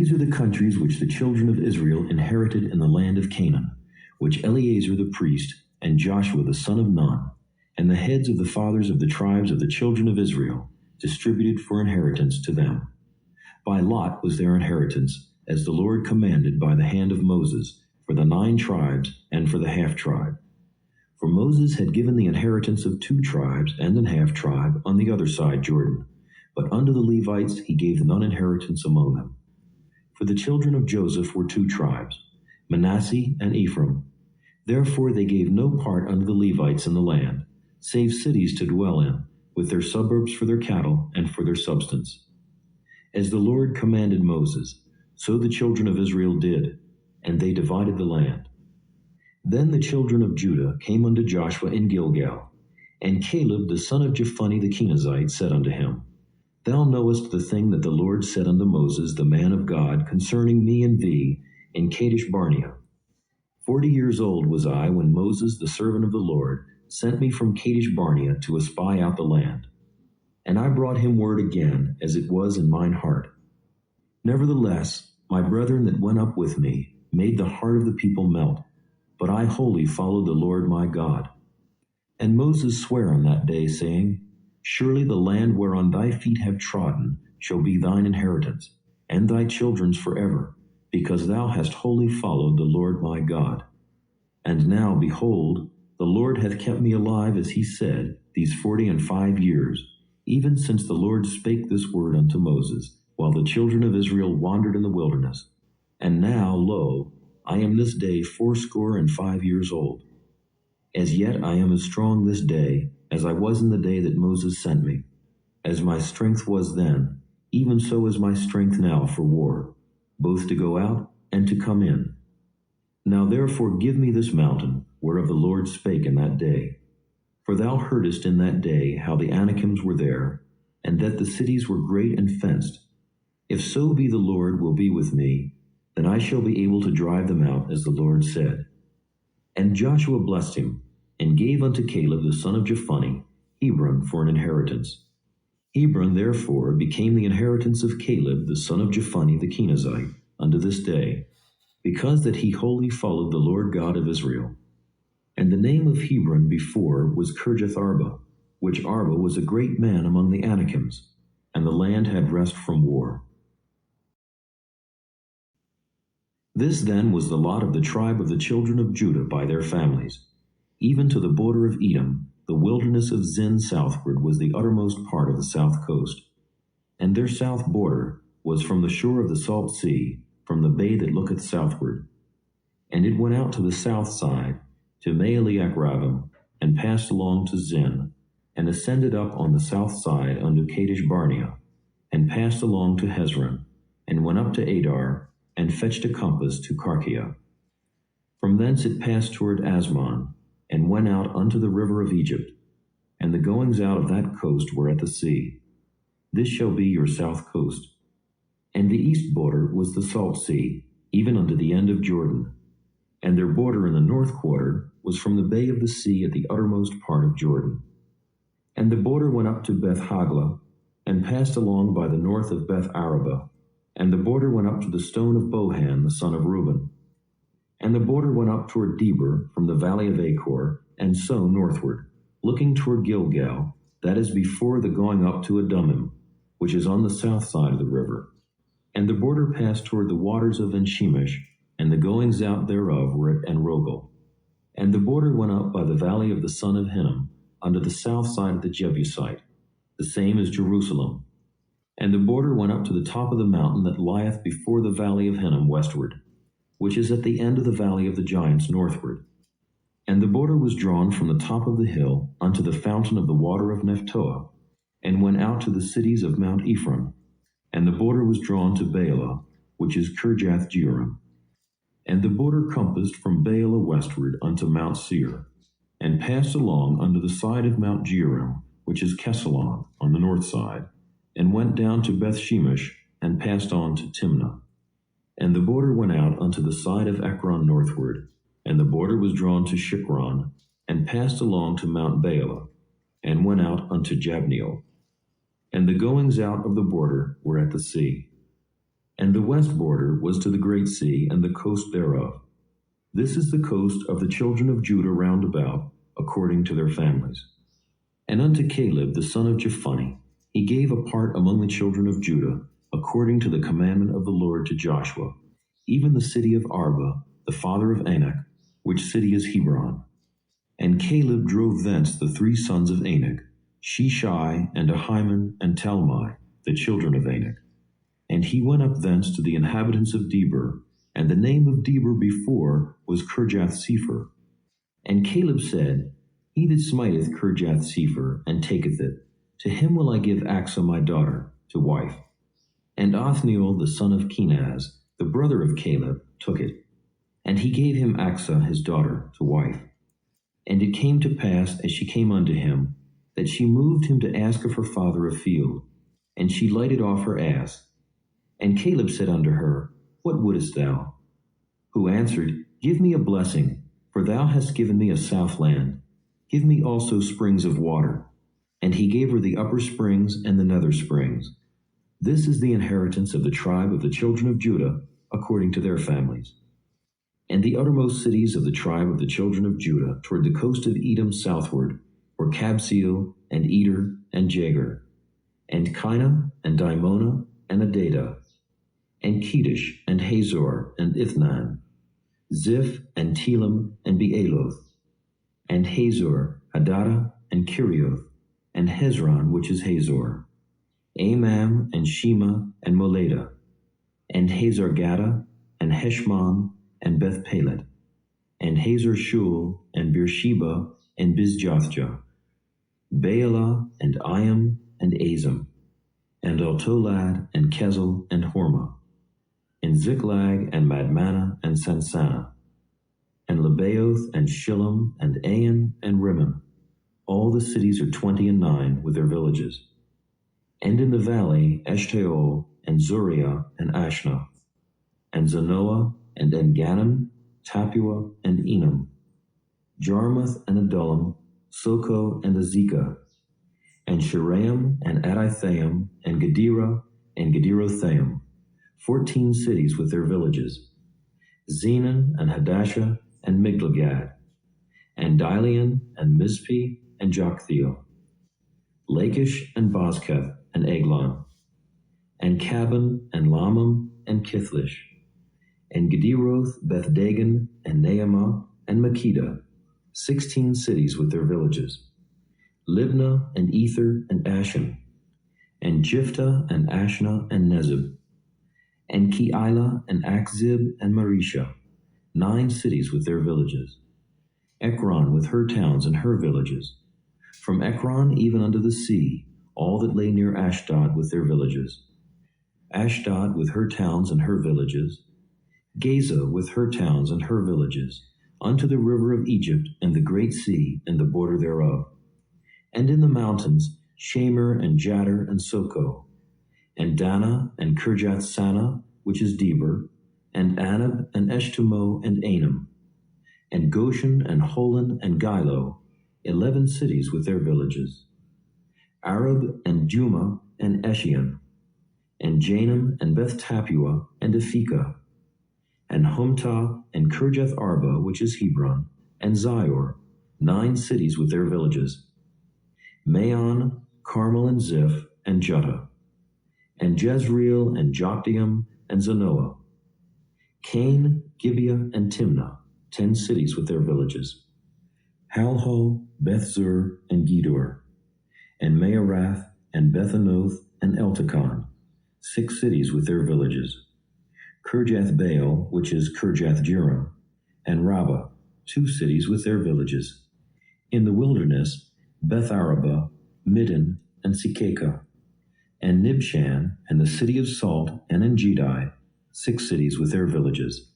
These are the countries which the children of Israel inherited in the land of Canaan, which Eleazar the priest and Joshua the son of Nun, and the heads of the fathers of the tribes of the children of Israel, distributed for inheritance to them. By lot was their inheritance, as the Lord commanded by the hand of Moses, for the 9 tribes and for the half-tribe. For Moses had given the inheritance of 2 tribes and an half-tribe on the other side Jordan, but unto the Levites he gave none inheritance among them. For the children of Joseph were 2 tribes, Manasseh and Ephraim. Therefore they gave no part unto the Levites in the land, save cities to dwell in, with their suburbs for their cattle and for their substance. As the Lord commanded Moses, so the children of Israel did, and they divided the land. Then the children of Judah came unto Joshua in Gilgal, and Caleb the son of Jephunneh the Kenizzite said unto him, Thou knowest the thing that the Lord said unto Moses the man of God concerning me and thee in Kadesh Barnea. 40 years old was I when Moses the servant of the Lord sent me from Kadesh Barnea to espy out the land. And I brought him word again, as it was in mine heart. Nevertheless, my brethren that went up with me made the heart of the people melt, but I wholly followed the Lord my God. And Moses sware on that day, saying, Surely the land whereon thy feet have trodden shall be thine inheritance, and thy children's forever, because thou hast wholly followed the Lord my God. And now, behold, the Lord hath kept me alive, as he said, these 45 years, even since the Lord spake this word unto Moses, while the children of Israel wandered in the wilderness. And now, lo, I am this day 85 years old. As yet I am as strong this day as I was in the day that Moses sent me. As my strength was then, even so is my strength now for war, both to go out and to come in. Now therefore give me this mountain, whereof the Lord spake in that day. For thou heardest in that day how the Anakims were there, and that the cities were great and fenced. If so be the Lord will be with me, then I shall be able to drive them out, as the Lord said. And Joshua blessed him, and gave unto Caleb the son of Jephunneh Hebron for an inheritance. Hebron therefore became the inheritance of Caleb the son of Jephunneh the Kenizzite unto this day, because that he wholly followed the Lord God of Israel. And the name of Hebron before was Kirjath Arba, which Arba was a great man among the Anakims, and the land had rest from war. This then was the lot of the tribe of the children of Judah by their families. Even to the border of Edom, the wilderness of Zin southward was the uttermost part of the south coast. And their south border was from the shore of the salt sea, from the bay that looketh southward. And it went out to the south side, to Maeliacravim, and passed along to Zin, and ascended up on the south side unto Kadesh Barnea, and passed along to Hezron, and went up to Adar, and fetched a compass to Karkia. From thence it passed toward Asmon, and went out unto the river of Egypt, and the goings out of that coast were at the sea. This shall be your south coast. And the east border was the salt sea, even unto the end of Jordan. And their border in the north quarter was from the bay of the sea at the uttermost part of Jordan. And the border went up to Beth Hagla, and passed along by the north of Beth Araba, and the border went up to the stone of Bohan the son of Reuben. And the border went up toward Debir from the valley of Achor, and so northward, looking toward Gilgal, that is before the going up to Adumim, which is on the south side of the river. And the border passed toward the waters of En-shemesh, and the goings out thereof were at En-rogel. And the border went up by the valley of the son of Hinnom, unto the south side of the Jebusite, the same as Jerusalem. And the border went up to the top of the mountain that lieth before the valley of Hinnom westward, which is at the end of the valley of the giants northward. And the border was drawn from the top of the hill unto the fountain of the water of Nephtoah, and went out to the cities of Mount Ephraim. And the border was drawn to Baalah, which is Kirjath Jearim. And the border compassed from Baalah westward unto Mount Seir, and passed along unto the side of Mount Jearim, which is Kesalon, on the north side, and went down to Beth-shemesh, and passed on to Timnah. And the border went out unto the side of Ekron northward, and the border was drawn to Shikron, and passed along to Mount Baalah, and went out unto Jabneel. And the goings out of the border were at the sea. And the west border was to the great sea and the coast thereof. This is the coast of the children of Judah round about, according to their families. And unto Caleb the son of Jephunneh he gave a part among the children of Judah, according to the commandment of the Lord to Joshua, even the city of Arba, the father of Anak, which city is Hebron. And Caleb drove thence the 3 sons of Anak, Sheshai, and Ahiman, and Talmai, the children of Anak. And he went up thence to the inhabitants of Debir, and the name of Debir before was Kirjath-sepher. And Caleb said, He that smiteth Kirjath-sepher, and taketh it, to him will I give Achsah my daughter, to wife. And Othniel the son of Kenaz, the brother of Caleb, took it. And he gave him Achsah his daughter, to wife. And it came to pass, as she came unto him, that she moved him to ask of her father a field, and she lighted off her ass. And Caleb said unto her, What wouldest thou? Who answered, Give me a blessing, for thou hast given me a south land. Give me also springs of water. And he gave her the upper springs and the nether springs. This is the inheritance of the tribe of the children of Judah, according to their families. And the uttermost cities of the tribe of the children of Judah toward the coast of Edom southward were Kabseel, and Eder, and Jagur, and Kinah, and Dimona, and Adadah, and Kedesh, and Hazor, and Ithnan, Ziph, and Telam, and Bealoth, and Hazor, Hadadah, and Kirioth, and Hezron, which is Hazor, Amam, and Shema, and Moladah, and Hazar-Gadah, and Heshmon, and Beth-Pelet, and Hazar-Shul, and Beersheba, and Bizjothjah, Baalah, and Iam, and Azim, and Altolad, and Kezel, and Hormah, and Ziklag, and Madmannah, and Sansannah, and Lebaoth, and Shillam, and Ain, and Rimmon. All the cities are 29 with their villages. And in the valley, Eshtaol, and Zuriah, and Ashna, and Zanoah, and En-Ganim, Tapua, and Enam, Jarmuth, and Adullam, Soko, and Azekah, and Shiraim, and Adithaim, and Gedera, and Gederothaim, 14 cities with their villages, Zenon, and Hadashah, and Migdalgad, and Dilean, and Mizpeh, and Joktheel, Lachish, and Bozkath, and Eglon, and Caban, and Lamam, and Kithlish, and Gederoth, Beth-Dagon, and Naamah, and Makkedah, 16 cities with their villages, Libnah, and Ether, and Ashan, and Jiphthah, and Ashna, and Nezib, and Keilah, and Achzib, and Marisha, 9 cities with their villages, Ekron with her towns and her villages, from Ekron even unto the sea, all that lay near Ashdod with their villages, Ashdod with her towns and her villages, Gaza with her towns and her villages, unto the river of Egypt and the great sea and the border thereof, and in the mountains Shamer, and Jadder, and Soko, and Dana, and Kirjath-Sanah, which is Debir, and Anab, and Eshtemoh, and Anam, and Goshen, and Holon, and Gilo, 11 cities with their villages, Arab, and Juma, and Eshion, and Janam, and Beth-Tapua, and Aphekah, and Humtah, and Kirjath-Arba, which is Hebron, and Zior, 9 cities with their villages, Maon, Carmel, and Ziph, and Juttah, and Jezreel, and Jokdeam, and Zanoah, Cain, Gibeah, and Timnah, 10 cities with their villages, Halho, Beth-Zur, and Gedor, and Maarath, and Bethanoth, and Eltekon, 6 cities with their villages, Kirjath-Baal, which is Kirjath-Jearim, and Rabbah, 2 cities with their villages. In the wilderness, Beth-Araba, Middin, and Sekekah, and Nibshan, and the city of Salt, and En-Gedi, 6 cities with their villages.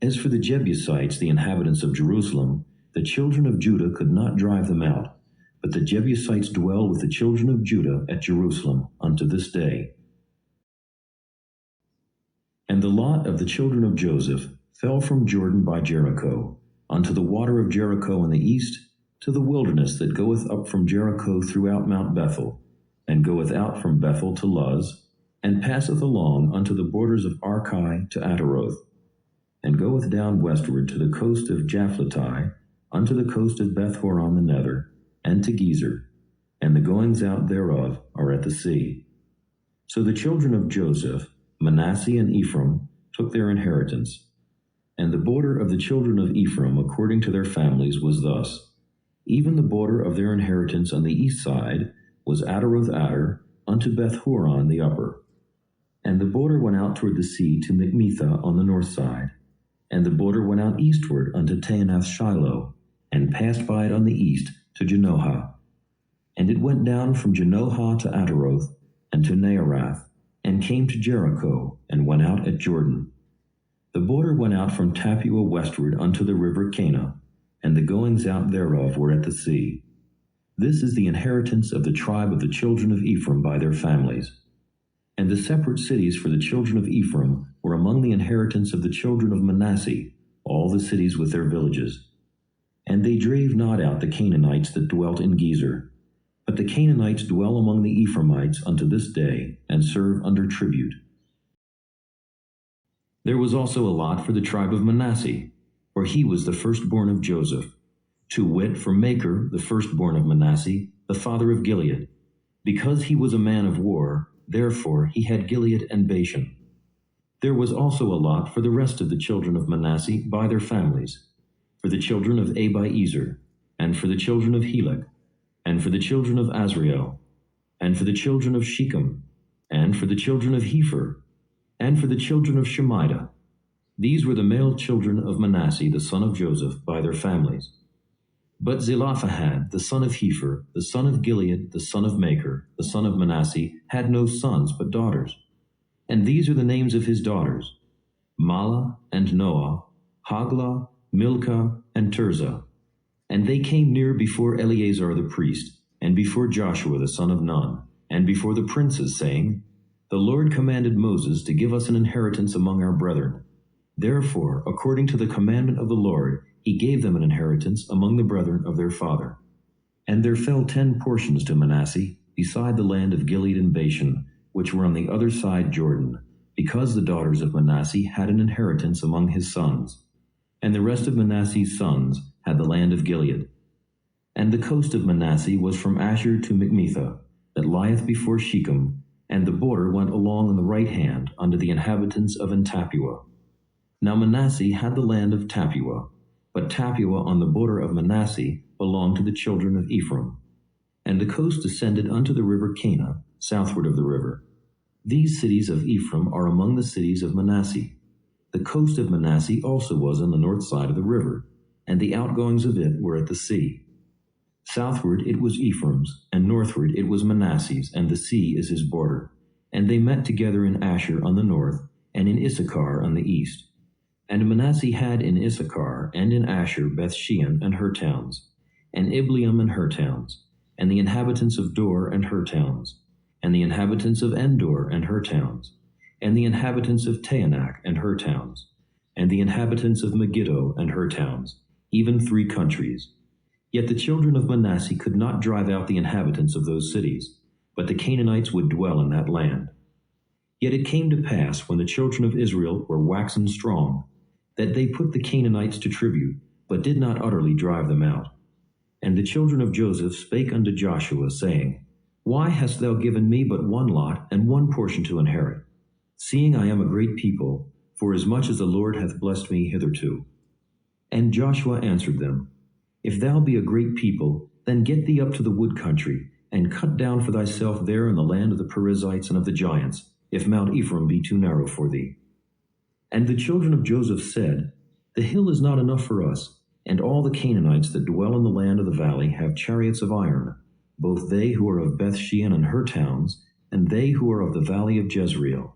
As for the Jebusites, the inhabitants of Jerusalem, the children of Judah could not drive them out, but the Jebusites dwell with the children of Judah at Jerusalem unto this day. And the lot of the children of Joseph fell from Jordan by Jericho, unto the water of Jericho in the east, to the wilderness that goeth up from Jericho throughout Mount Bethel, and goeth out from Bethel to Luz, and passeth along unto the borders of Archi to Ataroth, and goeth down westward to the coast of Japhleti, unto the coast of Beth-horon the Nether, and to Gezer, and the goings out thereof are at the sea. So the children of Joseph, Manasseh and Ephraim, took their inheritance. And the border of the children of Ephraim according to their families was thus. Even the border of their inheritance on the east side was Ataroth Adar unto Beth-horon the upper. And the border went out toward the sea to Mikmetha on the north side. And the border went out eastward unto Taanath Shiloh, and passed by it on the east to Janohah. And it went down from Janohah to Ataroth, and to Naarath, and came to Jericho, and went out at Jordan. The border went out from Tappuah westward unto the river Cana, and the goings out thereof were at the sea. This is the inheritance of the tribe of the children of Ephraim by their families. And the separate cities for the children of Ephraim were among the inheritance of the children of Manasseh, all the cities with their villages. And they drave not out the Canaanites that dwelt in Gezer. But the Canaanites dwell among the Ephraimites unto this day, and serve under tribute. There was also a lot for the tribe of Manasseh, for he was the firstborn of Joseph, to wit, for Machir, the firstborn of Manasseh, the father of Gilead. Because he was a man of war, therefore he had Gilead and Bashan. There was also a lot for the rest of the children of Manasseh by their families, for the children of Abiezer, and for the children of Helek, and for the children of Azriel, and for the children of Shechem, and for the children of Hepher, and for the children of Shemida. These were the male children of Manasseh the son of Joseph by their families. But Zelophehad the son of Hepher, the son of Gilead, the son of Machir, the son of Manasseh, had no sons but daughters. And these are the names of his daughters: Mahlah and Noah, Haglah, Milcah, and Tirzah. And they came near before Eleazar the priest, and before Joshua the son of Nun, and before the princes, saying, The Lord commanded Moses to give us an inheritance among our brethren. Therefore, according to the commandment of the Lord, he gave them an inheritance among the brethren of their father. And there fell 10 portions to Manasseh, beside the land of Gilead and Bashan, which were on the other side Jordan, because the daughters of Manasseh had an inheritance among his sons. And the rest of Manasseh's sons had the land of Gilead. And the coast of Manasseh was from Asher to Mikmetha, that lieth before Shechem, and the border went along on the right hand unto the inhabitants of Tappuah. Now Manasseh had the land of Tappuah, but Tappuah on the border of Manasseh belonged to the children of Ephraim. And the coast descended unto the river Cana, southward of the river. These cities of Ephraim are among the cities of Manasseh. The coast of Manasseh also was on the north side of the river, and the outgoings of it were at the sea. Southward it was Ephraim's, and northward it was Manasseh's, and the sea is his border. And they met together in Asher on the north, and in Issachar on the east. And Manasseh had in Issachar and in Asher Bethshean and her towns, and Ibleam and her towns, and the inhabitants of Dor and her towns, and the inhabitants of Endor and her towns, and the inhabitants of Taanach and her towns, and the inhabitants of Megiddo and her towns, even 3 countries. Yet the children of Manasseh could not drive out the inhabitants of those cities, but the Canaanites would dwell in that land. Yet it came to pass, when the children of Israel were waxen strong, that they put the Canaanites to tribute, but did not utterly drive them out. And the children of Joseph spake unto Joshua, saying, Why hast thou given me but 1 lot and 1 portion to inherit, seeing I am a great people, for as much as the Lord hath blessed me hitherto? And Joshua answered them, If thou be a great people, then get thee up to the wood country, and cut down for thyself there in the land of the Perizzites and of the giants, if Mount Ephraim be too narrow for thee. And the children of Joseph said, The hill is not enough for us, and all the Canaanites that dwell in the land of the valley have chariots of iron, both they who are of Bethshean and her towns, and they who are of the valley of Jezreel.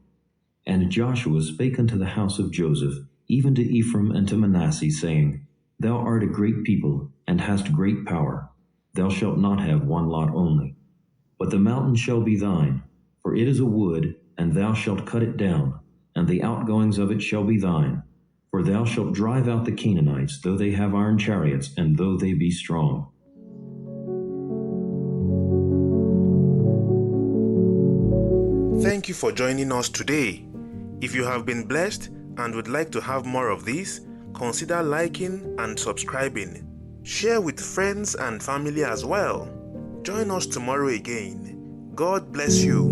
And Joshua spake unto the house of Joseph, even to Ephraim and to Manasseh, saying, Thou art a great people, and hast great power. Thou shalt not have 1 lot only. But the mountain shall be thine, for it is a wood, and thou shalt cut it down, and the outgoings of it shall be thine. For thou shalt drive out the Canaanites, though they have iron chariots, and though they be strong. Thank you for joining us today. If you have been blessed and would like to have more of this, consider liking and subscribing. Share with friends and family as well. Join us tomorrow again. God bless you.